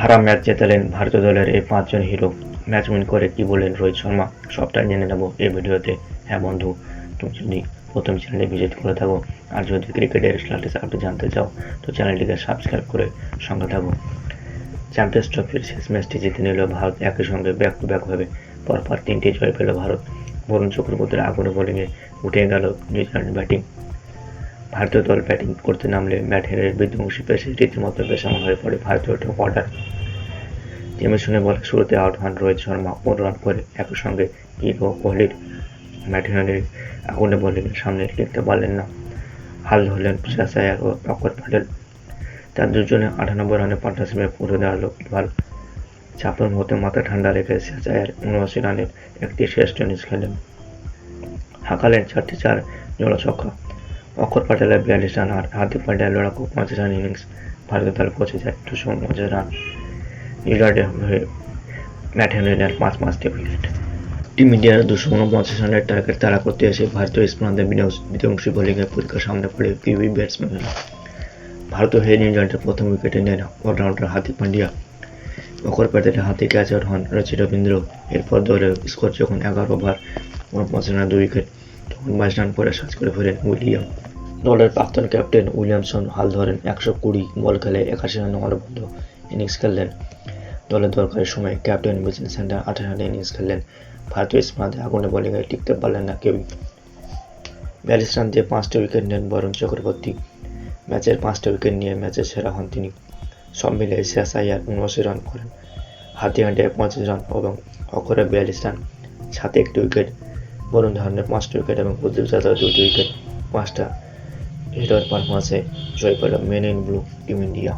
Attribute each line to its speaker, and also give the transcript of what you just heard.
Speaker 1: হারা ম্যাচ জেতালেন ভারতীয় দলের এই 5 জন হিরো। ম্যাচ উইন করে কি বললেন রোহিত শর্মা, সবটাই জেনে নেব এই ভিডিওতে। হ্যাঁ বন্ধু, তুমি যদি প্রথম চ্যানেলে ভিজিট করে থাকো আর যদি ক্রিকেটের স্ট্যাটাস আপনি জানতে চাও তো চ্যানেলটিকে সাবস্ক্রাইব করে সঙ্গে থাকো। চ্যাম্পিয়ন্স ট্রফির শেষ ম্যাচটি জিতে নিল ভারত। একই সঙ্গে ব্যাক টু ব্যাক ভাবে পরপর 3টি জয় পেল ভারত। বরুণ চক্রবর্তীর আগুনে বোলিংয়ে উঠে গেল নিউজিল্যান্ড ব্যাটিং। ভারতীয় দল ব্যাটিং করতে নামলে ব্যাট হেরে বিধ্বংসী পেসে রীতিমতো বেসামাল হয়ে পড়ে ভারতীয় টপ অর্ডার। জেমিসনের বলে শুরুতে আউট হন রোহিত শর্মা 15 রান করে। একই সঙ্গে কিং ও কোহলির ম্যাটিনারির আগুনে বোলিংয়ের সামনে টিকতে পারলেন না। হাল ধরলেন শ্রেয়াস আয়ার ও অক্ষর প্যাটেল। তার দুজনে 98 রানে পার্টনারশিপে পুরো দাঁড়ালো এবার। চাপের মধ্যে মাথা ঠান্ডা রেখে শ্রেয়াস আয়ার 79 রানের একটি শ্রেষ্ঠ ইনিংস খেলেন। হাঁকালেন 4 জোড়া ছক্কা। অক্ষর প্যাটেলের 42 রান আর হার্দিক পান্ডিয়ার লড়াকু 50 রান ইনিংস। ভারতীয় দল পৌঁছে যায় 249 রান। নিউজিল্যান্ডের হয়ে ম্যাট হেনরির 5টি উইকেট। টিম ইন্ডিয়ার 249 রানের টার্গেট তাড়া করতে এসে ভারতীয় স্পিনারদের বিধ্বংসী বোলিংয়ের পরীক্ষার সামনে পড়ে কিউই ব্যাটসম্যানরা। ভারতীয় হয়ে নিউজিল্যান্ডের প্রথম উইকেটে নেন অলরাউন্ডার হার্দিক পান্ডিয়া। অক্ষর প্যাটেলের হাতে ক্যাচ আউট হন রচিত রবীন্দ্র। এরপর দলের স্কোর যখন 11 ওভার 49 রানে 2 উইকেট, তখন 22 রান করে সাজ করে ফেরেন উইলিয়াম। দলের প্রাক্তন ক্যাপ্টেন উইলিয়ামসন হাল ধরেন 120 বল খেলে 81 রানে অনবদ্য ইনিংস খেললেন। দলের দরকারের সময় ক্যাপ্টেন মিচেল স্যান্টার 18 রানে ইনিংস খেললেন। ভারতীয় স্পিনারদের আগুনে বোলিংয়ে টিকতে পারলেন না কেউই। 42 রান দিয়ে 5টি উইকেট নেন বরুণ চক্রবর্তী। ম্যাচের 5টি উইকেট নিয়ে ম্যাচের সেরা হন তিনি। সব মিলিয়ে শ্রেয়াস আয়ার 79 রান করেন, হার্দিক পান্ডিয়া 25 রান এবং অক্ষরের 42 রান, সাথে 1টি উইকেট। বরুণ ধাওয়ানের 5টি উইকেট এবং কুলদীপ যাদবের 2টি উইকেট। 5টা হিরোর পারফরম্যান্সে জয় পেল men in blue team India.